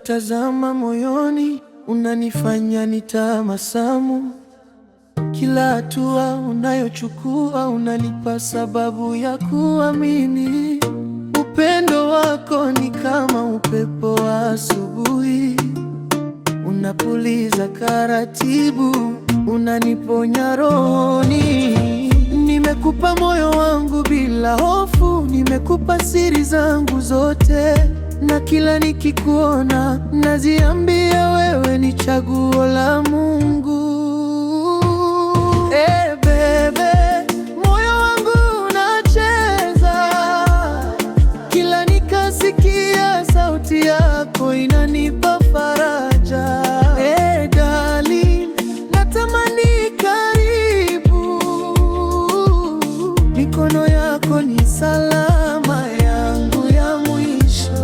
Ninapokutazama moyoni, unanifanya nitabasamu. Kila hatua unayochukua unanipa sababu ya kuamini. Upendo wako ni kama upepo wa asubuhi, unapuliza taratibu, unaniponya rohoni. Nimekupa moyo wangu bila hofu, nimekupa siri zangu zote, na kila nikikuona naziambia wewe ni chaguo la Mungu. Bebe, moyo wangu unacheza, kila nikasikia sauti yako inanipa faraja. Darling, natamani karibu, mikono yako ni salama yangu ya mwisho.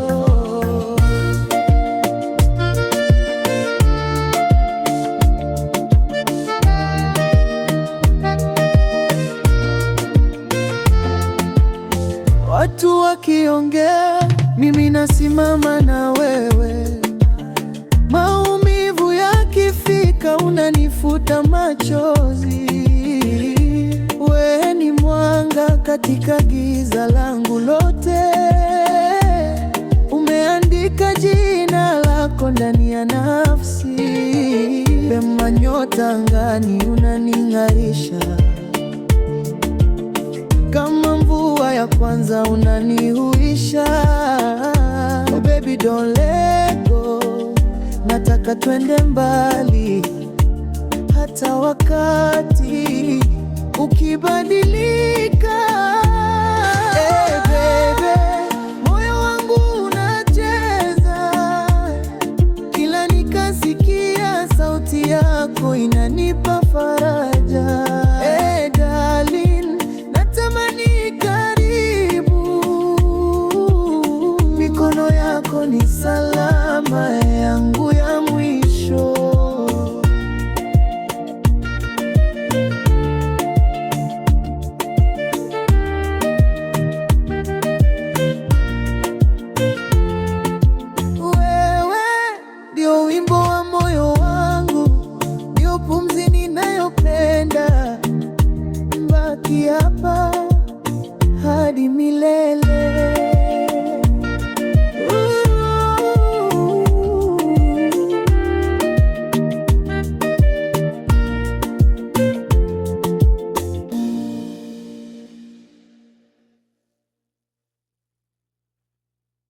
Watu wakiongea, mimi nasimama na wewe. Maumivu yakifika, unanifuta machozi. Wewe ni mwanga katika giza langu lote, umeandika jina lako ndani ya nafsi. Pema nyota angani, unaning'arisha kama mvua ya kwanza, unanihuisha. Oh baby, don't let go, nataka twende mbali, hata wakati ukibadilika. Hey baby, moyo wangu unacheza, kila nikasikia sauti yako inanipa faraja. Hey darling, natamani karibu, mikono yako ni salama yangu